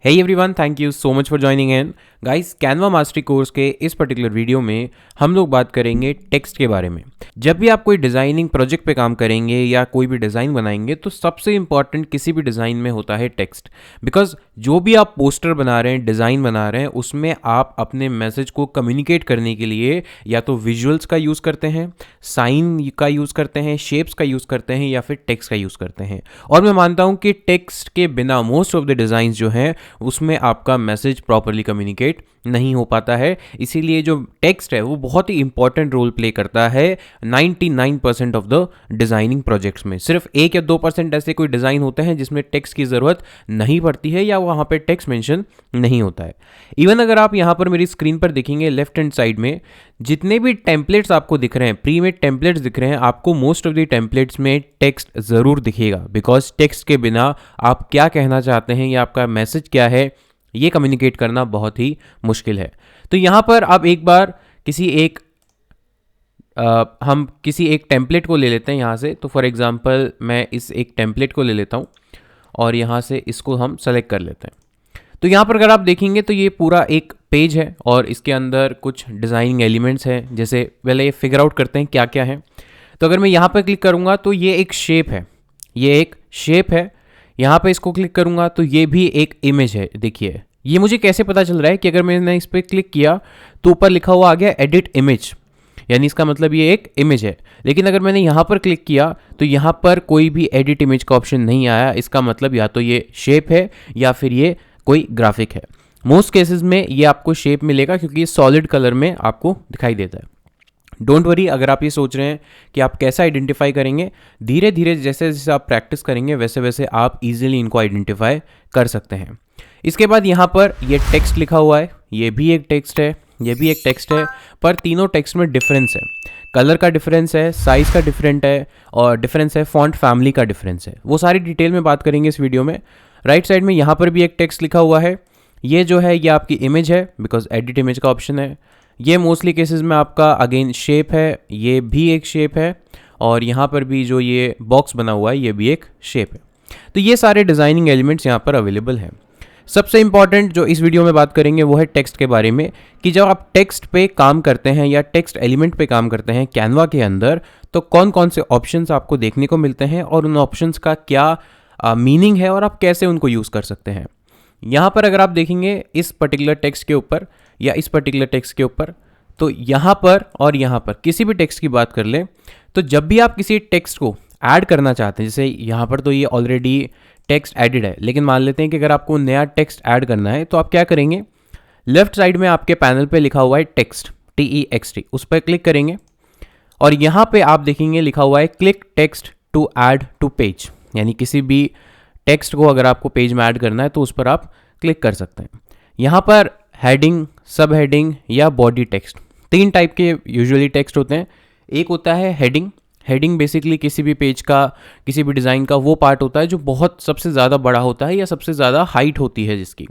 Hey everyone, thank you so much for joining in. Guys, Canva mastery course के इस particular video में हम लोग बात करेंगे टेक्स्ट के बारे में। जब भी आप कोई डिज़ाइनिंग प्रोजेक्ट पे काम करेंगे या कोई भी डिज़ाइन बनाएंगे तो सबसे इंपॉर्टेंट किसी भी डिज़ाइन में होता है टेक्स्ट। बिकॉज जो भी आप पोस्टर बना रहे हैं, डिज़ाइन बना रहे हैं, उसमें आप अपने मैसेज को कम्युनिकेट करने के लिए या तो विजुअल्स का यूज़ करते हैं, साइन का यूज़ करते हैं, शेप्स का यूज़ करते हैं या फिर टेक्स्ट का यूज़ करते हैं। और मैं मानता हूँ कि टेक्स्ट के बिना मोस्ट ऑफ द डिज़ाइन जो हैं उसमें आपका मैसेज प्रॉपरली कम्युनिकेट नहीं हो पाता है। इसीलिए जो टेक्स्ट है वो बहुत ही इंपॉर्टेंट रोल प्ले करता है 99% ऑफ द डिजाइनिंग प्रोजेक्ट्स में। सिर्फ 1 या 2% ऐसे कोई डिजाइन होते हैं जिसमें टेक्स्ट की जरूरत नहीं पड़ती है या वहां पे टेक्स्ट मेंशन नहीं होता है। इवन अगर आप यहां पर मेरी स्क्रीन पर देखेंगे लेफ्ट हैंड साइड में जितने भी टेम्पलेट्स आपको दिख रहे हैं, प्री मेड टेम्पलेट्स दिख रहे हैं, आपको मोस्ट ऑफ द टेम्पलेट्स में टेक्स्ट जरूर दिखेगा। बिकॉज टेक्स्ट के बिना आप क्या कहना चाहते हैं या आपका मैसेज क्या है ये कम्युनिकेट करना बहुत ही मुश्किल है। तो यहाँ पर आप एक बार हम किसी एक टेम्पलेट को ले लेते हैं यहाँ से। तो फॉर एग्जांपल मैं इस एक टेम्पलेट को ले लेता हूँ और यहाँ से इसको हम सेलेक्ट कर लेते हैं। तो यहाँ पर अगर आप देखेंगे तो ये पूरा एक पेज है और इसके अंदर कुछ डिज़ाइनिंग एलिमेंट्स हैं। जैसे पहले ये फिगर आउट करते हैं क्या क्या है। तो अगर मैं यहाँ पर क्लिक करूँगा तो ये एक शेप है, ये एक शेप है। यहाँ पे इसको क्लिक करूँगा तो ये भी एक इमेज है। देखिए ये मुझे कैसे पता चल रहा है कि अगर मैंने इस पर क्लिक किया तो ऊपर लिखा हुआ आ गया एडिट इमेज, यानी इसका मतलब ये एक इमेज है। लेकिन अगर मैंने यहाँ पर क्लिक किया तो यहाँ पर कोई भी एडिट इमेज का ऑप्शन नहीं आया। इसका मतलब या तो ये शेप है या फिर ये कोई ग्राफिक है। मोस्ट केसेस में ये आपको शेप मिलेगा क्योंकि ये सॉलिड कलर में आपको दिखाई देता है। डोंट वरी, अगर आप ये सोच रहे हैं कि आप कैसे आइडेंटिफाई करेंगे, धीरे धीरे जैसे जैसे आप प्रैक्टिस करेंगे वैसे वैसे आप इजीली इनको आइडेंटिफाई कर सकते हैं। इसके बाद यहाँ पर ये टेक्स्ट लिखा हुआ है, ये भी एक टेक्स्ट है, ये भी एक टेक्स्ट है, पर तीनों टेक्स्ट में डिफरेंस है। कलर का डिफरेंस है, साइज़ का डिफरेंट है और डिफरेंस है, फॉन्ट फैमिली का डिफरेंस है। वो सारी डिटेल में बात करेंगे इस वीडियो में। राइट साइड में यहाँ पर भी एक टेक्स्ट लिखा हुआ है। ये जो है ये आपकी इमेज है बिकॉज एडिट इमेज का ऑप्शन है। ये मोस्टली केसेस में आपका अगेन शेप है, ये भी एक शेप है और यहाँ पर भी जो ये बॉक्स बना हुआ है ये भी एक शेप है। तो ये सारे डिज़ाइनिंग एलिमेंट्स यहाँ पर अवेलेबल हैं। सबसे इंपॉर्टेंट जो इस वीडियो में बात करेंगे वो है टेक्स्ट के बारे में कि जब आप टेक्स्ट पे काम करते हैं या टेक्स्ट एलिमेंट पे काम करते हैं कैनवा के अंदर तो कौन कौन से ऑप्शंस आपको देखने को मिलते हैं और उन ऑप्शंस का क्या मीनिंग है और आप कैसे उनको यूज़ कर सकते हैं। यहाँ पर अगर आप देखेंगे इस पर्टिकुलर टेक्स्ट के ऊपर या इस पर्टिकुलर टेक्स्ट के ऊपर, तो यहाँ पर और यहाँ पर किसी भी टेक्स्ट की बात कर लें तो जब भी आप किसी टेक्स्ट को ऐड करना चाहते हैं, जैसे यहाँ पर तो ये ऑलरेडी टेक्स्ट एडिड है, लेकिन मान लेते हैं कि अगर आपको नया टेक्स्ट ऐड करना है तो आप क्या करेंगे, लेफ्ट साइड में आपके पैनल पे लिखा हुआ है टेक्स्ट, TEXT, उस पर क्लिक करेंगे और यहाँ पे आप देखेंगे लिखा हुआ है click text to add to page, यानी किसी भी टेक्स्ट को अगर आपको पेज में ऐड करना है तो उस पर आप क्लिक कर सकते हैं। यहाँ पर हेडिंग, सब हेडिंग या बॉडी टेक्स्ट, 3 टाइप के यूजुअली टेक्स्ट होते हैं। एक होता है हेडिंग। हेडिंग बेसिकली किसी भी पेज का, किसी भी डिज़ाइन का वो पार्ट होता है जो बहुत सबसे ज़्यादा बड़ा होता है या सबसे ज़्यादा हाइट होती है जिसकी।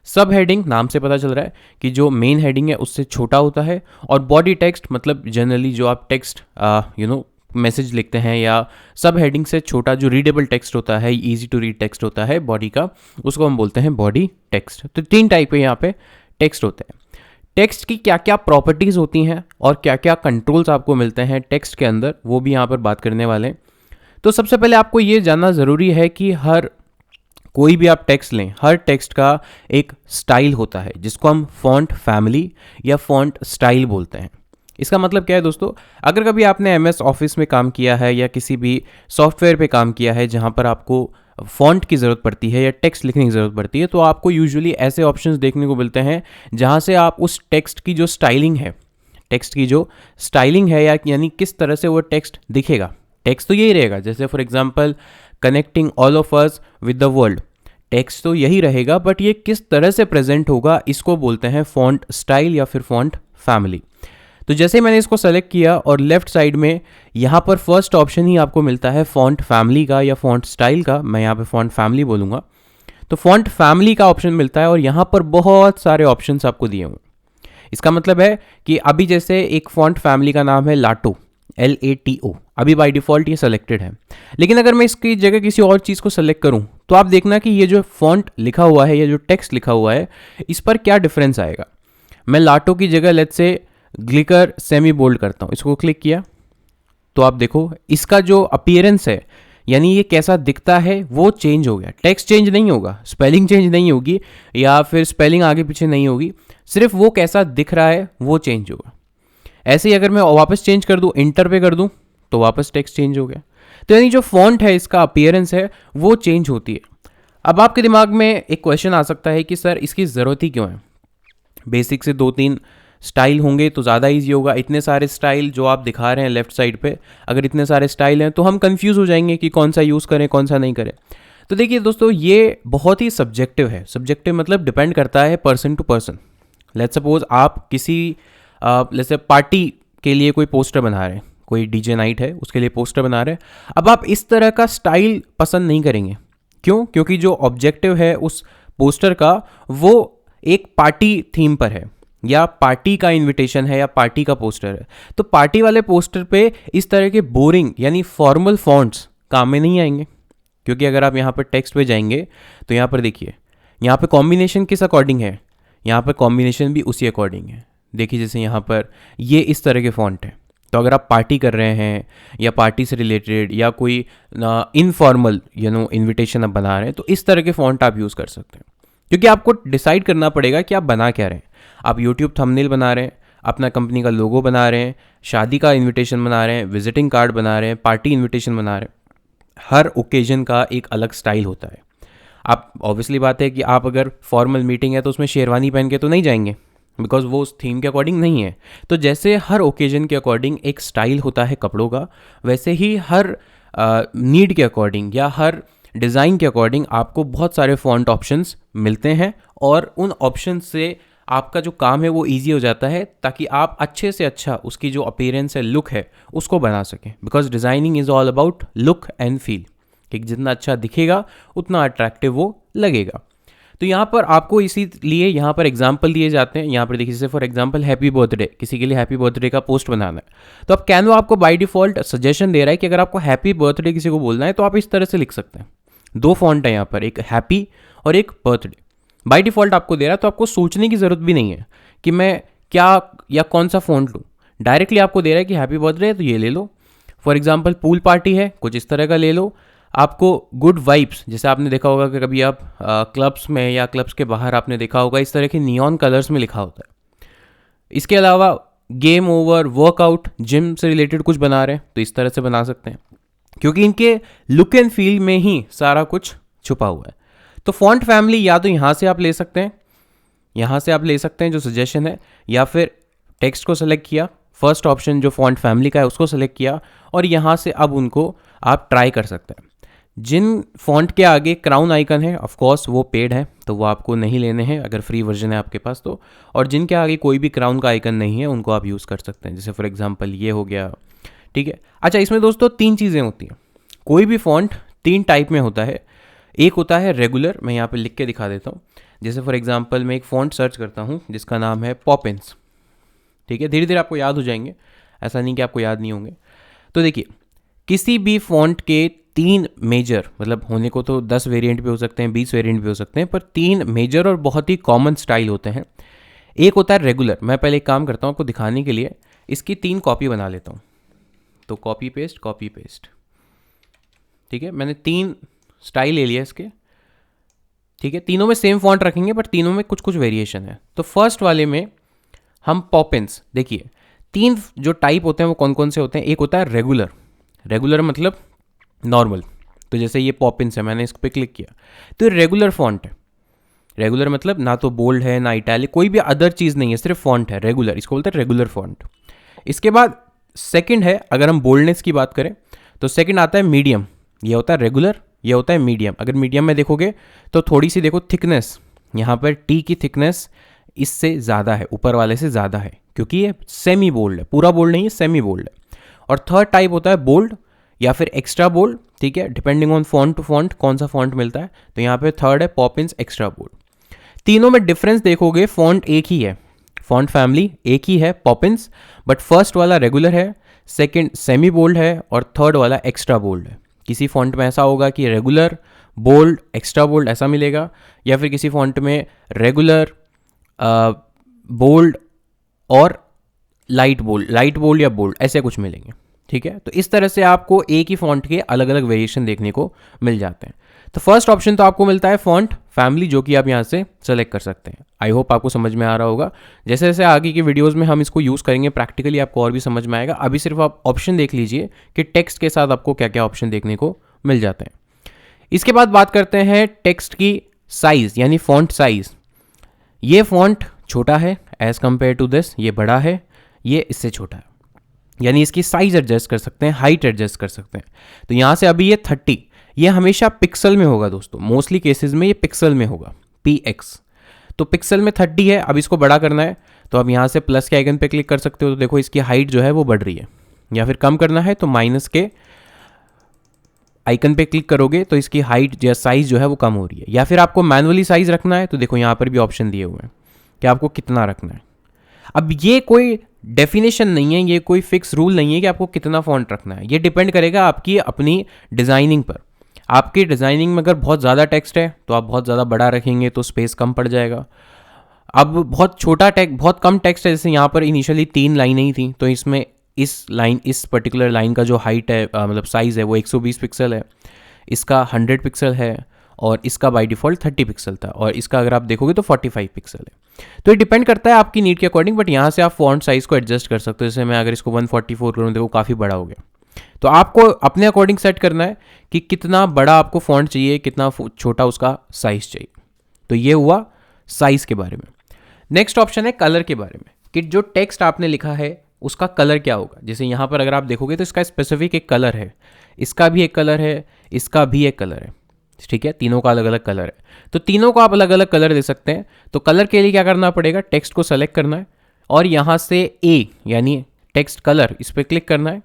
सब हेडिंग नाम से पता चल रहा है कि जो मेन हेडिंग है उससे छोटा होता है। और बॉडी टेक्स्ट मतलब जनरली जो आप टेक्स्ट मैसेज लिखते हैं या सब हेडिंग से छोटा जो रीडेबल टेक्स्ट होता है, इजी टू रीड टेक्स्ट होता है बॉडी का, उसको हम बोलते हैं बॉडी टेक्स्ट। तो 3 टाइप के यहाँ पे टेक्स्ट होते हैं। टेक्स्ट की क्या क्या प्रॉपर्टीज़ होती हैं और क्या क्या कंट्रोल्स आपको मिलते हैं टेक्स्ट के अंदर, वो भी यहाँ पर बात करने वाले हैं। तो सबसे पहले आपको ये जानना ज़रूरी है कि कोई भी आप टेक्स्ट लें, हर टेक्स्ट का एक स्टाइल होता है जिसको हम फॉन्ट फैमिली या फॉन्ट स्टाइल बोलते हैं। इसका मतलब क्या है दोस्तों, अगर कभी आपने MS ऑफिस में काम किया है या किसी भी सॉफ्टवेयर पे काम किया है जहाँ पर आपको फॉन्ट की ज़रूरत पड़ती है या टेक्स्ट लिखने की ज़रूरत पड़ती है, तो आपको यूजुअली ऐसे ऑप्शंस देखने को मिलते हैं जहाँ से आप उस टेक्स्ट की जो स्टाइलिंग है, या यानी किस तरह से वो टेक्स्ट दिखेगा। टेक्स्ट तो यही रहेगा, जैसे for example connecting all of us with the world, text तो यही रहेगा, बट ये किस तरह से प्रेजेंट होगा इसको बोलते हैं फॉन्ट स्टाइल या फिर फॉन्ट फैमिली। तो जैसे मैंने इसको सेलेक्ट किया और लेफ्ट साइड में यहाँ पर फर्स्ट ऑप्शन ही आपको मिलता है फॉन्ट फैमिली का या फॉन्ट स्टाइल का, मैं यहाँ पे फॉन्ट फैमिली बोलूँगा। तो फॉन्ट फैमिली का ऑप्शन मिलता है और यहाँ पर बहुत सारे ऑप्शंस आपको दिए हुए। इसका मतलब है कि अभी जैसे एक फॉन्ट फैमिली का नाम है लाटो, LATO, अभी बाय डिफ़ॉल्ट ये सेलेक्टेड है। लेकिन अगर मैं इसकी जगह किसी और चीज़ को सेलेक्ट करूँ तो आप देखना कि ये जो फॉन्ट लिखा हुआ है, ये जो टेक्स्ट लिखा हुआ है, इस पर क्या डिफरेंस आएगा। मैं लाटो की जगह लेट्स से ग्लिकर सेमी बोल्ड करता हूँ, इसको क्लिक किया तो आप देखो इसका जो अपीयरेंस है, यानी ये कैसा दिखता है, वो चेंज हो गया। टेक्स्ट चेंज नहीं होगा, स्पेलिंग चेंज नहीं होगी, या फिर स्पेलिंग आगे पीछे नहीं होगी, सिर्फ वो कैसा दिख रहा है वो चेंज होगा। ऐसे ही अगर मैं वापस चेंज कर दूं, इंटर पे कर दूं, तो वापस टेक्स्ट चेंज हो गया। तो यानी जो फॉन्ट है, इसका अपीयरेंस है, वो चेंज होती है। अब आपके दिमाग में एक क्वेश्चन आ सकता है कि सर इसकी ज़रूरत ही क्यों है। बेसिक से 2-3 स्टाइल होंगे तो ज़्यादा इजी होगा। इतने सारे स्टाइल जो आप दिखा रहे हैं लेफ्ट साइड पे, अगर इतने सारे स्टाइल हैं तो हम कंफ्यूज हो जाएंगे कि कौन सा यूज़ करें कौन सा नहीं करें। तो देखिए दोस्तों, ये बहुत ही सब्जेक्टिव है। सब्जेक्टिव मतलब डिपेंड करता है person to person. Let's suppose आप किसी जैसे पार्टी के लिए कोई पोस्टर बना रहे हैं, कोई डीजे नाइट है उसके लिए पोस्टर बना रहे हैं। अब आप इस तरह का स्टाइल पसंद नहीं करेंगे। क्यों? क्योंकि जो ऑब्जेक्टिव है उस पोस्टर का, वो एक पार्टी थीम पर है, या पार्टी का इनविटेशन है, या पार्टी का पोस्टर है। तो पार्टी वाले पोस्टर पे इस तरह के बोरिंग यानी फॉर्मल फॉन्ट्स काम में नहीं आएंगे। क्योंकि अगर आप यहाँ पर टेक्स्ट पे जाएंगे तो यहाँ पर देखिए, यहाँ पे कॉम्बिनेशन किस अकॉर्डिंग है, यहाँ पर कॉम्बिनेशन भी उसी अकॉर्डिंग है। देखिए जैसे यहाँ पर ये इस तरह के फॉन्ट हैं, तो अगर आप पार्टी कर रहे हैं या पार्टी से रिलेटेड या कोई इनफॉर्मल इनविटेशन आप बना रहे हैं, तो इस तरह के फॉन्ट आप यूज़ कर सकते हैं। क्योंकि आपको डिसाइड करना पड़ेगा कि आप बना क्या रहे हैं। आप यूट्यूब थंबनेल बना रहे हैं, अपना कंपनी का लोगो बना रहे हैं, शादी का इनविटेशन बना रहे हैं, विजिटिंग कार्ड बना रहे हैं, पार्टी इनविटेशन बना रहे हैं। हर ओकेजन का एक अलग स्टाइल होता है। आप ऑब्वियसली बात है कि आप अगर फॉर्मल मीटिंग है तो उसमें शेरवानी पहन के तो नहीं जाएंगे, बिकॉज वो उस थीम के अकॉर्डिंग नहीं है। तो जैसे हर ओकेजन के अकॉर्डिंग एक स्टाइल होता है कपड़ों का, वैसे ही हर नीड के अकॉर्डिंग या हर डिज़ाइन के अकॉर्डिंग आपको बहुत सारे फॉन्ट ऑप्शंस मिलते हैं, और उन ऑप्शन से आपका जो काम है वो इजी हो जाता है, ताकि आप अच्छे से अच्छा उसकी जो अपीयरेंस है, लुक है, उसको बना सकें। Because designing is all about look and feel, कि जितना अच्छा दिखेगा उतना अट्रैक्टिव वो लगेगा। तो यहाँ पर आपको इसीलिए यहाँ पर एग्जाम्पल दिए जाते हैं। यहाँ पर देखिए जैसे फॉर एग्जाम्पल हैप्पी बर्थडे, किसी के लिए हैप्पी बर्थडे का पोस्ट बनाना है, तो अब कैनवा आपको बाय डिफ़ॉल्ट सजेशन दे रहा है कि अगर आपको हैप्पी बर्थडे किसी को बोलना है तो आप इस तरह से लिख सकते हैं। 2 फॉन्ट है यहाँ पर, एक हैप्पी और एक बर्थडे। बाय डिफ़ॉल्ट आपको दे रहा है, तो आपको सोचने की ज़रूरत भी नहीं है कि मैं क्या या कौन सा फ़ॉन्ट लूँ। डायरेक्टली आपको दे रहा है कि हैप्पी बर्थडे है तो ये ले लो। फॉर एग्जाम्पल पूल पार्टी है, कुछ इस तरह का ले लो। आपको गुड वाइब्स, जैसे आपने देखा होगा कि कभी आप क्लब्स में या क्लब्स के बाहर आपने देखा होगा इस तरह के नियॉन कलर्स में लिखा होता है। इसके अलावा गेम ओवर, वर्कआउट, जिम से रिलेटेड कुछ बना रहे हैं तो इस तरह से बना सकते हैं, क्योंकि इनके लुक एंड फील में ही सारा कुछ छुपा हुआ है। तो फॉन्ट फैमिली या तो यहाँ से आप ले सकते हैं, यहाँ से आप ले सकते हैं जो सजेशन है, या फिर टेक्स्ट को सेलेक्ट किया, फर्स्ट ऑप्शन जो फॉन्ट फैमिली का है उसको सेलेक्ट किया, और यहाँ से अब उनको आप ट्राई कर सकते हैं। जिन फॉन्ट के आगे क्राउन आइकन है, ऑफ कोर्स वो पेड है तो वो आपको नहीं लेने हैं अगर फ्री वर्जन है आपके पास तो, और जिनके आगे कोई भी क्राउन का आइकन नहीं है उनको आप यूज़ कर सकते हैं। जैसे फॉर एग्जांपल ये हो गया, ठीक है। अच्छा, इसमें दोस्तों 3 चीज़ें होती हैं। कोई भी फॉन्ट 3 टाइप में होता है। एक होता है रेगुलर, मैं यहाँ पे लिख के दिखा देता हूँ। जैसे फॉर एग्जांपल मैं एक फ़ॉन्ट सर्च करता हूँ जिसका नाम है पॉपिंस, ठीक है। धीरे धीरे आपको याद हो जाएंगे, ऐसा नहीं कि आपको याद नहीं होंगे। तो देखिए, किसी भी फॉन्ट के 3 मेजर, मतलब होने को तो 10 वेरिएंट भी हो सकते हैं, 20 वेरिएंट भी हो सकते हैं, पर 3 मेजर और बहुत ही कॉमन स्टाइल होते हैं। एक होता है रेगुलर। मैं पहले एक काम करता हूँ आपको दिखाने के लिए, इसकी 3 कॉपी बना लेता हूँ। तो कॉपी पेस्ट, ठीक है। मैंने 3 स्टाइल ले लिया इसके, ठीक है। तीनों में सेम फॉन्ट रखेंगे बट तीनों में कुछ कुछ वेरिएशन है। तो फर्स्ट वाले में हम पॉपिंस, देखिए 3 जो टाइप होते हैं वो कौन कौन से होते हैं। एक होता है रेगुलर, रेगुलर मतलब नॉर्मल। तो जैसे ये पॉपिंस है, मैंने इस पर क्लिक किया तो ये रेगुलर फॉन्ट है। रेगुलर मतलब ना तो बोल्ड है ना इटैलिक, कोई भी अदर चीज़ नहीं है, सिर्फ फॉन्ट है, रेगुलर, इसको बोलते हैं रेगुलर फॉन्ट। इसके बाद सेकंड है, अगर हम बोल्डनेस की बात करें तो सेकंड आता है मीडियम। ये होता है रेगुलर, ये होता है मीडियम। अगर मीडियम में देखोगे तो थोड़ी सी देखो थिकनेस, यहाँ पर टी की थिकनेस इससे ज़्यादा है, ऊपर वाले से ज़्यादा है, क्योंकि ये सेमी बोल्ड है, पूरा बोल्ड नहीं है, सेमी बोल्ड है। और थर्ड टाइप होता है बोल्ड या फिर एक्स्ट्रा बोल्ड, ठीक है, depending on font to font कौन सा फॉन्ट मिलता है। तो यहाँ पे थर्ड है पॉपिंस एक्स्ट्रा बोल्ड। तीनों में डिफरेंस देखोगे, फॉन्ट एक ही है, फॉन्ट फैमिली एक ही है पॉपिंस, बट फर्स्ट वाला रेगुलर है, सेकंड सेमी बोल्ड है और थर्ड वाला एक्स्ट्रा बोल्ड है। किसी फॉन्ट में ऐसा होगा कि रेगुलर बोल्ड, एक्स्ट्रा बोल्ड ऐसा मिलेगा, या फिर किसी फॉन्ट में रेगुलर, बोल्ड और लाइट बोल्ड या बोल्ड ऐसे कुछ मिलेंगे। ठीक है, तो इस तरह से आपको एक ही फॉन्ट के अलग अलग वेरिएशन देखने को मिल जाते हैं। तो फर्स्ट ऑप्शन तो आपको मिलता है फॉन्ट फैमिली, जो कि आप यहाँ से सेलेक्ट कर सकते हैं। आई होप आपको समझ में आ रहा होगा। जैसे जैसे आगे की वीडियोस में हम इसको यूज़ करेंगे प्रैक्टिकली, आपको और भी समझ में आएगा। अभी सिर्फ आप ऑप्शन देख लीजिए कि टेक्स्ट के साथ आपको क्या क्या ऑप्शन देखने को मिल जाते हैं। इसके बाद बात करते हैं टेक्स्ट की साइज़, यानी फॉन्ट साइज़। ये फॉन्ट छोटा है एज़ कम्पेयर टू दिस, ये बड़ा है, ये इससे छोटा है, यानी इसकी साइज़ एडजस्ट कर सकते हैं, हाइट एडजस्ट कर सकते हैं। तो यहाँ से अभी ये 30, ये हमेशा पिक्सल में होगा दोस्तों, मोस्टली केसेस में ये पिक्सल में होगा, px। तो पिक्सल में 30 है। अब इसको बड़ा करना है तो आप यहाँ से प्लस के आइकन पे क्लिक कर सकते हो, तो देखो इसकी हाइट जो है वो बढ़ रही है। या फिर कम करना है तो माइनस के आइकन पे क्लिक करोगे तो इसकी हाइट या साइज़ जो है वो कम हो रही है। या फिर आपको मैनुअली साइज़ रखना है तो देखो यहाँ पर भी ऑप्शन दिए हुए हैं कि आपको कितना रखना है। अब ये कोई डेफिनेशन नहीं है, ये कोई फिक्स रूल नहीं है कि आपको कितना फॉन्ट रखना है। ये डिपेंड करेगा आपकी अपनी डिज़ाइनिंग पर। आपकी डिज़ाइनिंग में अगर बहुत ज़्यादा टेक्स्ट है तो आप बहुत ज़्यादा बड़ा रखेंगे तो स्पेस कम पड़ जाएगा। अब बहुत छोटा टेक्स्ट, बहुत कम टेक्स्ट है, जैसे यहाँ पर इनिशियली 3 लाइनें ही थी, तो इसमें इस पर्टिकुलर लाइन का जो हाइट है, मतलब साइज़ है वो 120 पिक्सल है, इसका 100 पिक्सल है, और इसका बाय डिफ़ॉल्ट 30 पिक्सल था, और इसका अगर आप देखोगे तो 45 पिक्सल है। तो ये डिपेंड करता है आपकी नीड के अकॉर्डिंग, बट यहाँ से आप फॉन्ट साइज़ को एडजस्ट कर सकते हो। जैसे मैं अगर इसको 144 करूँ, देखो काफ़ी बड़ा हो गया। तो आपको अपने अकॉर्डिंग सेट करना है कि कितना बड़ा आपको फॉन्ट चाहिए, कितना छोटा उसका साइज़ चाहिए। तो ये हुआ साइज़ के बारे में। नेक्स्ट ऑप्शन है कलर के बारे में, कि जो टेक्स्ट आपने लिखा है उसका कलर क्या होगा। जैसे यहाँ पर अगर आप देखोगे तो इसका स्पेसिफिक एक कलर है, इसका भी एक कलर है, इसका भी एक कलर है। ठीक है, तीनों का अलग अलग कलर है, तो तीनों को आप अलग अलग कलर दे सकते हैं। तो कलर के लिए क्या करना पड़ेगा, टेक्स्ट को सेलेक्ट करना है और यहाँ से ए यानी टेक्स्ट कलर, इस पर क्लिक करना है।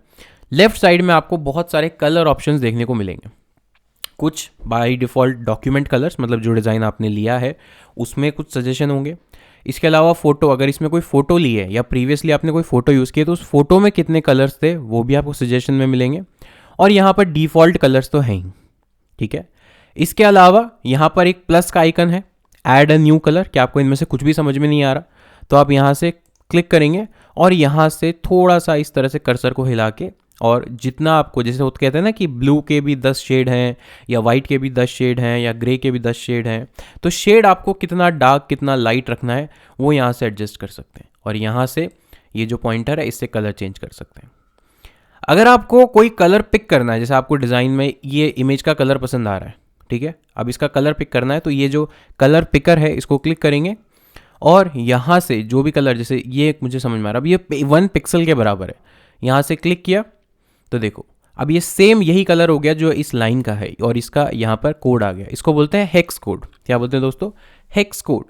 लेफ्ट साइड में आपको बहुत सारे कलर ऑप्शंस देखने को मिलेंगे। कुछ बाय डिफ़ॉल्ट डॉक्यूमेंट कलर्स, मतलब जो डिज़ाइन आपने लिया है उसमें कुछ सजेशन होंगे। इसके अलावा फ़ोटो, अगर इसमें कोई फ़ोटो ली है या प्रीवियसली आपने कोई फ़ोटो यूज़ किया तो उस फोटो में कितने कलर्स थे वो भी आपको सजेशन में मिलेंगे। और यहाँ पर डिफ़ॉल्ट कलर्स तो हैं ही। ठीक है, इसके अलावा यहाँ पर एक प्लस का आइकन है, ऐड अ न्यू कलर, कि आपको इनमें से कुछ भी समझ में नहीं आ रहा तो आप यहाँ से क्लिक करेंगे और यहाँ से थोड़ा सा इस तरह से कर्सर को हिला के, और जितना आपको, जैसे वो कहते हैं ना कि ब्लू के भी 10 शेड हैं, या वाइट के भी 10 शेड हैं, या ग्रे के भी 10 शेड हैं, तो शेड आपको कितना डार्क कितना लाइट रखना है वो यहाँ से एडजस्ट कर सकते हैं। और यहाँ से ये जो पॉइंटर है इससे कलर चेंज कर सकते हैं। अगर आपको कोई कलर पिक करना है, जैसे आपको डिज़ाइन में ये इमेज का कलर पसंद आ रहा है, ठीक है, अब इसका कलर पिक करना है, तो ये जो कलर पिकर है इसको क्लिक करेंगे और यहाँ से जो भी कलर, जैसे ये मुझे समझ में आ रहा है, अब ये 1 पिक्सल के बराबर है, यहाँ से क्लिक किया तो देखो अब ये सेम यही कलर हो गया जो इस लाइन का है, और इसका यहाँ पर कोड आ गया। इसको बोलते हैं हेक्स कोड। क्या बोलते हैं दोस्तों, हेक्स कोड।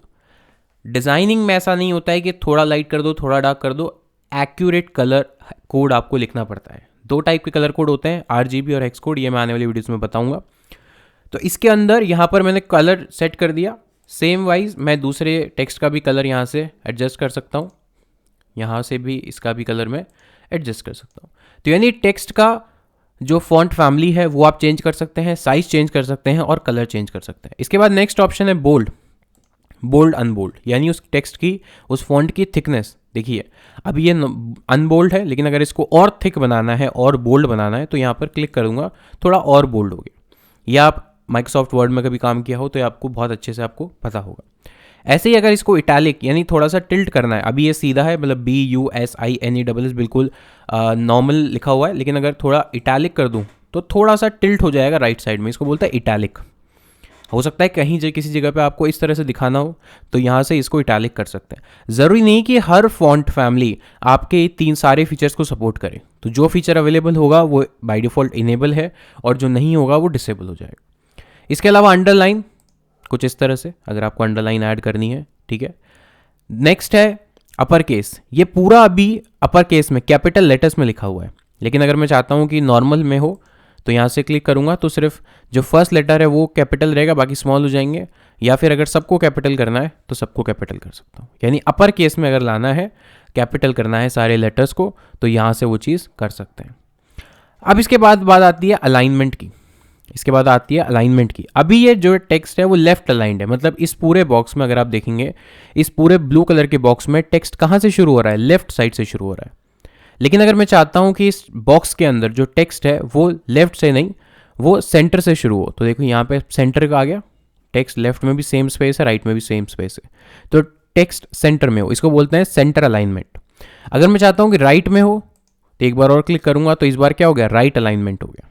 डिज़ाइनिंग में ऐसा नहीं होता है कि थोड़ा लाइट कर दो थोड़ा डार्क कर दो, एक्यूरेट कलर कोड आपको लिखना पड़ता है। 2 टाइप के कलर कोड होते हैं, RGB और हेक्स कोड, ये मैं आने वाली वीडियोस में बताऊंगा। तो इसके अंदर यहाँ पर मैंने कलर सेट कर दिया, सेम वाइज मैं दूसरे टेक्स्ट का भी कलर यहाँ से एडजस्ट कर सकता हूँ, यहाँ से भी इसका भी कलर मैं एडजस्ट कर सकता हूँ। तो यानी टेक्स्ट का जो फॉन्ट फैमिली है वो आप चेंज कर सकते हैं, साइज चेंज कर सकते हैं और कलर चेंज कर सकते हैं। इसके बाद नेक्स्ट ऑप्शन है बोल्ड, बोल्ड अनबोल्ड, यानी उस टेक्स्ट की, उस फॉन्ट की थिकनेस। देखिए अभी ये अनबोल्ड है, लेकिन अगर इसको और थिक बनाना है और बोल्ड बनाना है तो यहाँ पर क्लिक करूँगा, थोड़ा और बोल्ड हो गया। या आप माइक्रोसॉफ्ट वर्ड में कभी काम किया हो तो आपको बहुत अच्छे से आपको पता होगा। ऐसे ही अगर इसको इटैलिक यानी थोड़ा सा टिल्ट करना है, अभी ये सीधा है, मतलब BUSINESS बिल्कुल नॉर्मल लिखा हुआ है, लेकिन अगर थोड़ा इटैलिक कर दूं तो थोड़ा सा टिल्ट हो जाएगा राइट साइड में, इसको बोलता है इटैलिक। हो सकता है कहीं किसी जगह पे आपको इस तरह से दिखाना हो तो यहाँ से इसको इटैलिक कर सकते हैं। ज़रूरी नहीं कि हर फॉन्ट फैमिली आपके 3 सारे फीचर्स को सपोर्ट करे, तो जो फीचर अवेलेबल होगा वो बाय डिफ़ॉल्ट इनेबल है और जो नहीं होगा वो डिसेबल हो जाएगा। इसके अलावा अंडरलाइन कुछ इस तरह से, अगर आपको अंडरलाइन ऐड करनी है, ठीक है। नेक्स्ट है अपर केस, ये पूरा अभी अपर केस में कैपिटल लेटर्स में लिखा हुआ है, लेकिन अगर मैं चाहता हूँ कि नॉर्मल में हो तो यहाँ से क्लिक करूँगा तो सिर्फ जो फर्स्ट लेटर है वो कैपिटल रहेगा, बाकी स्मॉल हो जाएंगे। या फिर अगर सबको कैपिटल करना है तो सबको कैपिटल कर सकता हूँ, यानी अपर केस में अगर लाना है, कैपिटल करना है सारे लेटर्स को, तो यहाँ से वो चीज़ कर सकते हैं। अब इसके बाद बात आती है अलाइनमेंट की। इसके बाद आती है अलाइनमेंट की। अभी ये जो टेक्स्ट है वो लेफ्ट अलाइंड है, मतलब इस पूरे बॉक्स में अगर आप देखेंगे, इस पूरे ब्लू कलर के बॉक्स में टेक्स्ट कहाँ से शुरू हो रहा है, लेफ्ट साइड से शुरू हो रहा है। लेकिन अगर मैं चाहता हूँ कि इस बॉक्स के अंदर जो टेक्स्ट है वो लेफ्ट से नहीं, वो सेंटर से शुरू हो, तो देखो यहाँ पे सेंटर का आ गया टेक्स्ट, लेफ्ट में भी सेम स्पेस है, राइट में भी सेम स्पेस है, तो टेक्स्ट सेंटर में हो, इसको बोलते हैं सेंटर अलाइनमेंट। अगर मैं चाहता हूँ कि राइट में हो तो एक बार और क्लिक करूंगा, तो इस बार क्या हो गया, राइट अलाइनमेंट हो गया।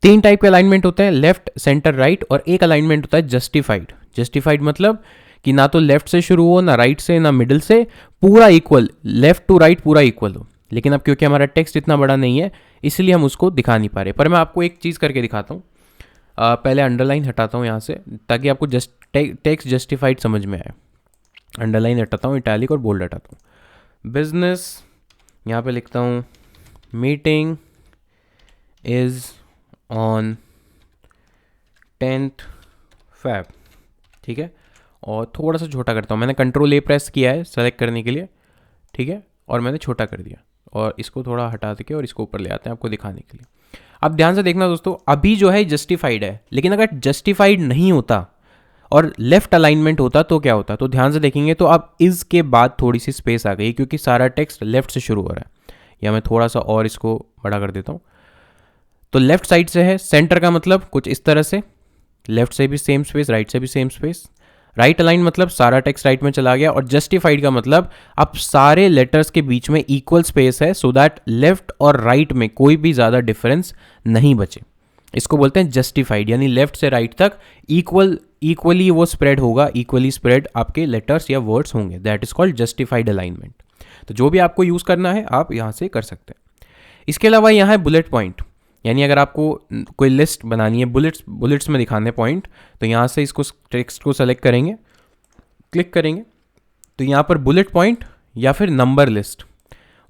3 टाइप के अलाइनमेंट होते हैं, लेफ्ट, सेंटर, राइट, और एक अलाइनमेंट होता है जस्टिफाइड। जस्टिफाइड मतलब कि ना तो लेफ्ट से शुरू हो, ना राइट से, ना मिडिल से, पूरा इक्वल, लेफ्ट टू राइट पूरा इक्वल हो। लेकिन अब क्योंकि हमारा टेक्स्ट इतना बड़ा नहीं है इसलिए हम उसको दिखा नहीं पा रहे, पर मैं आपको एक चीज़ करके दिखाता हूँ। पहले अंडरलाइन हटाता हूँ यहाँ से ताकि आपको टेक्स्ट जस्टिफाइड समझ में आए। अंडरलाइन हटाता हूँ, इटैलिक और बोल्ड हटाता हूँ। बिजनेस, यहाँ पे लिखता हूँ meeting is on 10th Feb, ठीक है, और थोड़ा सा छोटा करता हूँ, मैंने कंट्रोल ए प्रेस किया है सेलेक्ट करने के लिए, ठीक है, और मैंने छोटा कर दिया, और इसको थोड़ा हटा के और इसको ऊपर ले आते हैं आपको दिखाने के लिए। अब ध्यान से देखना दोस्तों, अभी जो है जस्टिफाइड है, लेकिन अगर जस्टिफाइड नहीं होता और लेफ्ट अलाइनमेंट होता तो क्या होता, तो ध्यान से देखेंगे तो अब इस के बाद थोड़ी सी स्पेस आ गई क्योंकि सारा टेक्स्ट लेफ्ट से शुरू हो रहा है। या मैं थोड़ा सा और इसको बड़ा कर देता हूँ, तो लेफ्ट साइड से है, सेंटर का मतलब कुछ इस तरह से, लेफ्ट से भी सेम स्पेस, राइट से भी सेम स्पेस। राइट अलाइन मतलब सारा टेक्स्ट राइट में चला गया, और जस्टिफाइड का मतलब अब सारे लेटर्स के बीच में इक्वल स्पेस है, सो दैट लेफ्ट और राइट में कोई भी ज़्यादा डिफरेंस नहीं बचे। इसको बोलते हैं जस्टिफाइड, यानी लेफ्ट से राइट तक इक्वली वो स्प्रेड होगा, इक्वली स्प्रेड आपके लेटर्स या वर्ड्स होंगे, that is called justified alignment. तो जो भी आपको यूज़ करना है आप यहाँ से कर सकते हैं। इसके अलावा यहाँ है बुलेट पॉइंट, यानी अगर आपको कोई लिस्ट बनानी है, बुलेट्स में दिखाने पॉइंट, तो यहाँ से इसको टेक्स्ट को सेलेक्ट करेंगे, क्लिक करेंगे, तो यहाँ पर बुलेट पॉइंट या फिर नंबर लिस्ट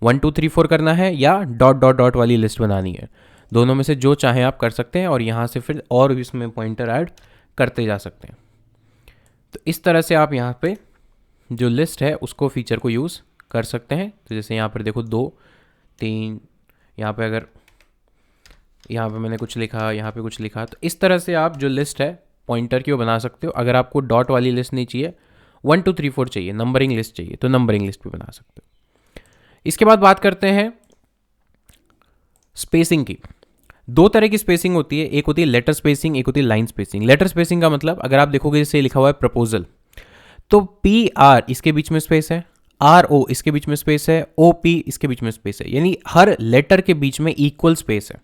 1 2 3 4 करना है या डॉट डॉट डॉट वाली लिस्ट बनानी है, दोनों में से जो चाहें आप कर सकते हैं, और यहाँ से फिर और भी इसमें पॉइंटर ऐड करते जा सकते हैं। तो इस तरह से आप यहाँ पे जो लिस्ट है उसको फीचर को यूज़ कर सकते हैं। तो जैसे यहाँ पर देखो 2 3, यहाँ पे अगर यहाँ पे मैंने कुछ लिखा, यहाँ पे कुछ लिखा, तो इस तरह से आप जो लिस्ट है पॉइंटर की वो बना सकते हो। अगर आपको डॉट वाली लिस्ट नहीं चाहिए, 1 2 3 4 चाहिए, नंबरिंग लिस्ट चाहिए, तो नंबरिंग लिस्ट भी बना सकते हो। इसके बाद बात करते हैं स्पेसिंग की। 2 तरह की स्पेसिंग होती है, एक होती है लेटर स्पेसिंग, एक होती है लाइन स्पेसिंग। लेटर स्पेसिंग का मतलब अगर आप देखोगे जैसे लिखा हुआ है प्रपोजल, तो PR इसके बीच में स्पेस है, RO इसके बीच में स्पेस है, OP इसके बीच में स्पेस है, यानी हर लेटर के बीच में इक्वल स्पेस है।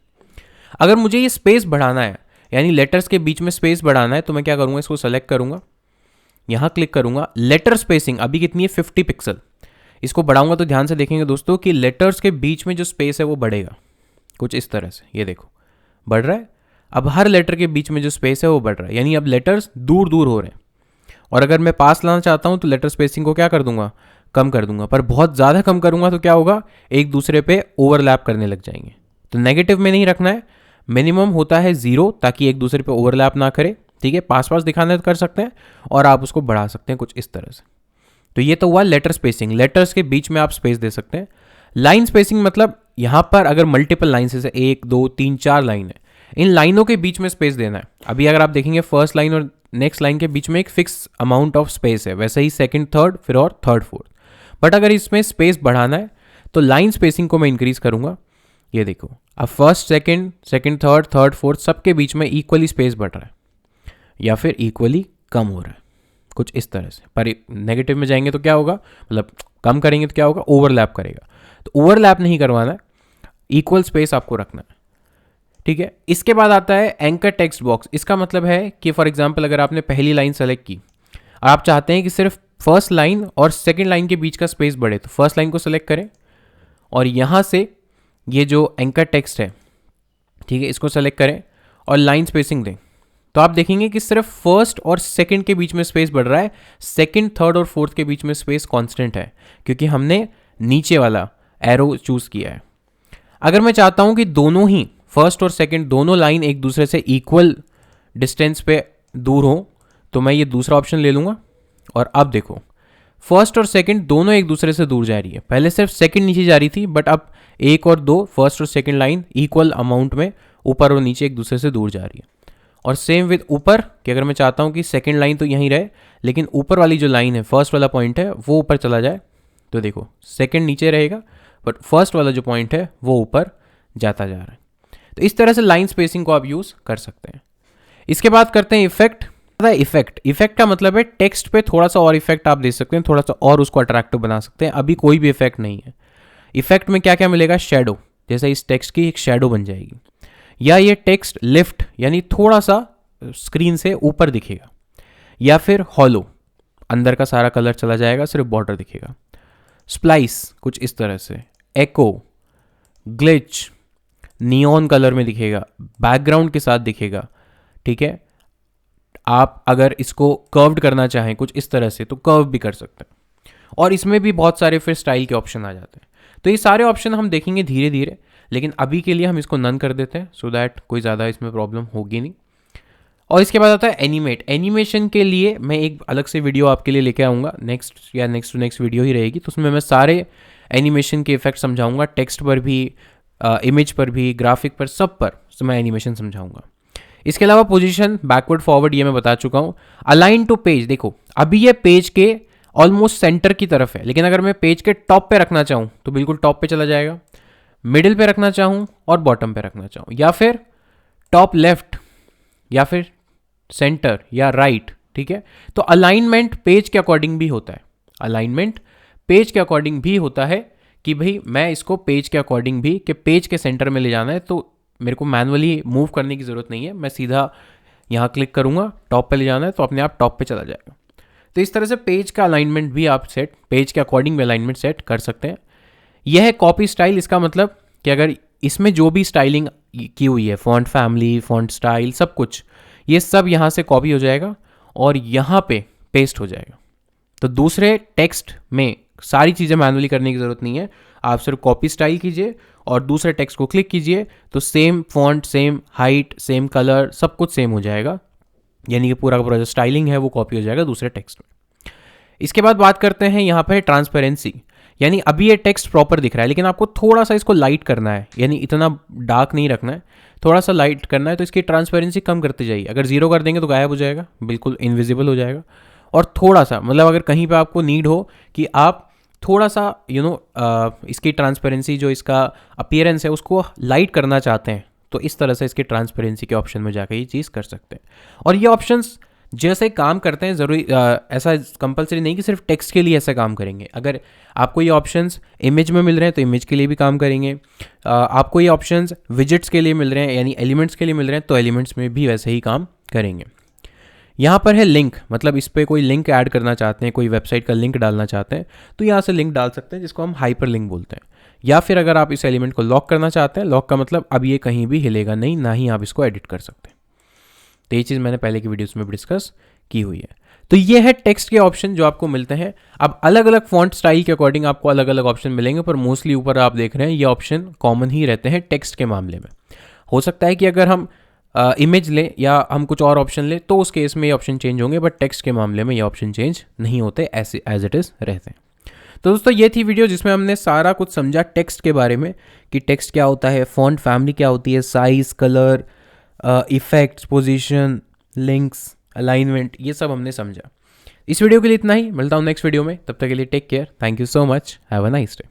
अगर मुझे ये स्पेस बढ़ाना है, यानी लेटर्स के बीच में स्पेस बढ़ाना है, तो मैं क्या करूँगा, इसको सेलेक्ट करूँगा, यहाँ क्लिक करूँगा, लेटर स्पेसिंग अभी कितनी है 50 पिक्सल, इसको बढ़ाऊंगा तो ध्यान से देखेंगे दोस्तों कि लेटर्स के बीच में जो स्पेस है वो बढ़ेगा कुछ इस तरह से, ये देखो बढ़ रहा है। अब हर लेटर के बीच में जो स्पेस है वो बढ़ रहा है, यानी अब लेटर्स दूर दूर हो रहे हैं। और अगर मैं पास लाना चाहता हूँ तो लेटर स्पेसिंग को क्या कर दूंगा, कम कर दूंगा, पर बहुत ज़्यादा कम करूंगा तो क्या होगा, एक दूसरे पे ओवरलैप करने लग जाएंगे। तो नेगेटिव में नहीं रखना है, मिनिमम होता है 0 ताकि एक दूसरे पे ओवरलैप ना करे, ठीक है। पास पास दिखाना है तो कर सकते हैं, और आप उसको बढ़ा सकते हैं कुछ इस तरह से। तो ये तो हुआ लेटर स्पेसिंग, लेटर्स के बीच में आप स्पेस दे सकते हैं। लाइन स्पेसिंग मतलब यहाँ पर अगर मल्टीपल लाइन से 1 2 3 4 लाइन है, इन लाइनों के बीच में स्पेस देना है। अभी अगर आप देखेंगे फर्स्ट लाइन और नेक्स्ट लाइन के बीच में एक फिक्स अमाउंट ऑफ स्पेस है, वैसे ही सेकंड थर्ड फिर और थर्ड फोर्थ। बट अगर इसमें स्पेस बढ़ाना है तो लाइन स्पेसिंग को मैं इंक्रीज करूंगा, ये देखो अब first second third third fourth सबके बीच में इक्वली स्पेस बढ़ रहा है या फिर इक्वली कम हो रहा है कुछ इस तरह से। पर नेगेटिव में जाएंगे तो क्या होगा, मतलब कम करेंगे तो क्या होगा, ओवरलैप करेगा। तो ओवरलैप नहीं करवाना है, इक्वल स्पेस आपको रखना है, ठीक है। इसके बाद आता है एंकर टेक्स्ट बॉक्स। इसका मतलब है कि फॉर एग्जांपल अगर आपने पहली लाइन सेलेक्ट की, आप चाहते हैं कि सिर्फ फर्स्ट लाइन और सेकंड लाइन के बीच का स्पेस बढ़े, तो फर्स्ट लाइन को सेलेक्ट करें और यहाँ से ये जो एंकर टेक्स्ट है, ठीक है, इसको सेलेक्ट करें और लाइन स्पेसिंग दें। तो आप देखेंगे कि सिर्फ फर्स्ट और सेकंड के बीच में स्पेस बढ़ रहा है, सेकंड थर्ड और फोर्थ के बीच में स्पेस कांस्टेंट है क्योंकि हमने नीचे वाला एरो चूज किया है। अगर मैं चाहता हूं कि दोनों ही फर्स्ट और सेकंड दोनों लाइन एक दूसरे से इक्वल डिस्टेंस पे दूर हो, तो मैं ये दूसरा ऑप्शन ले लूँगा। और अब देखो फर्स्ट और सेकंड दोनों एक दूसरे से दूर जा रही है, पहले सिर्फ सेकंड नीचे जा रही थी, बट अब 1 और 2 फर्स्ट और सेकंड लाइन इक्वल अमाउंट में ऊपर और नीचे एक दूसरे से दूर जा रही है। और सेम विद ऊपर कि अगर मैं चाहता हूँ कि सेकंड लाइन तो यहीं रहे, लेकिन ऊपर वाली जो लाइन है, फर्स्ट वाला पॉइंट है, वो ऊपर चला जाए, तो देखो सेकंड नीचे रहेगा बट फर्स्ट वाला जो पॉइंट है वो ऊपर जाता जा रहा है। तो इस तरह से लाइन स्पेसिंग को आप यूज़ कर सकते हैं। इसके बाद करते हैं इफेक्ट। इफेक्ट का मतलब है टेक्स्ट पे थोड़ा सा और इफेक्ट आप दे सकते हैं, थोड़ा सा और उसको अट्रैक्टिव बना सकते हैं। अभी कोई भी इफेक्ट नहीं है। इफेक्ट में क्या क्या मिलेगा? शेडो, जैसे इस टेक्स्ट की एक शेडो बन जाएगी, या ये टेक्स्ट लिफ्ट यानी थोड़ा सा स्क्रीन से ऊपर दिखेगा, या फिर हॉलो, अंदर का सारा कलर चला जाएगा, सिर्फ बॉर्डर दिखेगा। स्प्लाइस कुछ इस तरह से, एको, ग्लिच नियॉन कलर में दिखेगा, बैकग्राउंड के साथ दिखेगा, ठीक है। आप अगर इसको कर्व्ड करना चाहें कुछ इस तरह से तो कर्व भी कर सकते हैं, और इसमें भी बहुत सारे फिर स्टाइल के ऑप्शन आ जाते हैं। तो ये सारे ऑप्शन हम देखेंगे धीरे धीरे, लेकिन अभी के लिए हम इसको नन कर देते हैं सो दैट कोई ज़्यादा इसमें प्रॉब्लम होगी नहीं। और इसके बाद आता है एनिमेट। एनिमेशन के लिए मैं एक अलग से वीडियो आपके लिए लेके आऊँगा, नेक्स्ट या नेक्स्ट टू नेक्स्ट वीडियो ही रहेगी, तो उसमें मैं सारे एनिमेशन के इफेक्ट समझाऊंगा, टेक्स्ट पर भी, इमेज पर भी, ग्राफिक पर, सब पर तो मैं एनिमेशन समझाऊंगा। इसके अलावा पोजीशन, बैकवर्ड फॉरवर्ड ये मैं बता चुका हूँ। अलाइन टू पेज, देखो अभी ये पेज के ऑलमोस्ट सेंटर की तरफ है, लेकिन अगर मैं पेज के टॉप पे रखना चाहूँ तो बिल्कुल टॉप पे चला जाएगा, मिडिल पे रखना चाहूँ और बॉटम पे रखना चाहूँ, या फिर टॉप लेफ्ट, या फिर सेंटर या राइट, ठीक है। तो अलाइनमेंट पेज के अकॉर्डिंग भी होता है। अलाइनमेंट पेज के अकॉर्डिंग भी होता है कि भाई मैं इसको पेज के अकॉर्डिंग भी, कि पेज के सेंटर में ले जाना है, तो मेरे को मैनुअली मूव करने की ज़रूरत नहीं है, मैं सीधा यहाँ क्लिक करूँगा, टॉप पे ले जाना है तो अपने आप टॉप पे चला जाएगा। तो इस तरह से पेज का अलाइनमेंट भी आप सेट, पेज के अकॉर्डिंग भी अलाइनमेंट सेट कर सकते हैं। यह है कॉपी स्टाइल। इसका मतलब कि अगर इसमें जो भी स्टाइलिंग की हुई है, फॉन्ट फैमिली, फॉन्ट स्टाइल, सब कुछ, ये सब यहाँ से कॉपी हो जाएगा और यहाँ पे पेस्ट हो जाएगा। तो दूसरे टेक्स्ट में सारी चीज़ें मैनुअली करने की ज़रूरत नहीं है, आप सिर्फ कॉपी स्टाइल कीजिए और दूसरे टेक्स्ट को क्लिक कीजिए तो same font, same height, same colour, सब कुछ सेम हो जाएगा, यानी कि पूरा का पूरा जो स्टाइलिंग है वो कॉपी हो जाएगा दूसरे टेक्स्ट में। इसके बाद बात करते हैं यहाँ पर ट्रांसपेरेंसी, यानी अभी ये टेक्स्ट प्रॉपर दिख रहा है लेकिन आपको थोड़ा सा इसको लाइट करना है, यानी इतना डार्क नहीं रखना है, थोड़ा सा लाइट करना है, तो इसकी ट्रांसपेरेंसी कम करते जाइए। अगर जीरो कर देंगे तो गायब हो जाएगा, बिल्कुल इनविजिबल हो जाएगा। और थोड़ा सा, मतलब अगर कहीं पे आपको नीड हो कि आप थोड़ा सा इसकी ट्रांसपेरेंसी, जो इसका अपीयरेंस है उसको लाइट करना चाहते हैं, तो इस तरह से इसके ट्रांसपेरेंसी के ऑप्शन में जाकर ये चीज़ कर सकते हैं। और ये ऑप्शंस जैसे काम करते हैं, ज़रूरी ऐसा कंपलसरी नहीं कि सिर्फ टेक्स्ट के लिए ऐसा काम करेंगे। अगर आपको ये ऑप्शंस इमेज में मिल रहे हैं तो इमेज के लिए भी काम करेंगे, आपको ये ऑप्शंस विजिट्स के लिए मिल रहे हैं यानी एलिमेंट्स के लिए मिल रहे हैं तो एलिमेंट्स में भी वैसे ही काम करेंगे। यहाँ पर है लिंक, मतलब इस पर कोई लिंक ऐड करना चाहते हैं, कोई वेबसाइट का लिंक डालना चाहते हैं तो यहाँ से लिंक डाल सकते हैं, जिसको हम हाइपर लिंक बोलते हैं। या फिर अगर आप इस एलिमेंट को लॉक करना चाहते हैं, लॉक का मतलब अब ये कहीं भी हिलेगा नहीं, ना ही आप इसको एडिट कर सकते हैं। तो ये चीज़ मैंने पहले की वीडियोस में भी डिस्कस की हुई है। तो ये है टेक्स्ट के ऑप्शन जो आपको मिलते हैं। अब अलग अलग फॉन्ट स्टाइल के अकॉर्डिंग आपको अलग अलग ऑप्शन मिलेंगे, पर मोस्टली ऊपर आप देख रहे हैं ये ऑप्शन कॉमन ही रहते हैं टेक्स्ट के मामले में। हो सकता है कि अगर हम इमेज लें या हम कुछ और ऑप्शन लें तो उस केस में ये ऑप्शन चेंज होंगे, बट टेक्स्ट के मामले में ये ऑप्शन चेंज नहीं होते, ऐसे एज इट इज़ रहते हैं। तो दोस्तों ये थी वीडियो जिसमें हमने सारा कुछ समझा टेक्स्ट के बारे में, कि टेक्स्ट क्या होता है, फॉन्ट फैमिली क्या होती है, size, colour, effects, position, links, alignment, ये सब हमने समझा। इस वीडियो के लिए इतना ही, मिलता हूँ नेक्स्ट वीडियो में, तब तक के लिए take care, thank you so much, have a nice day.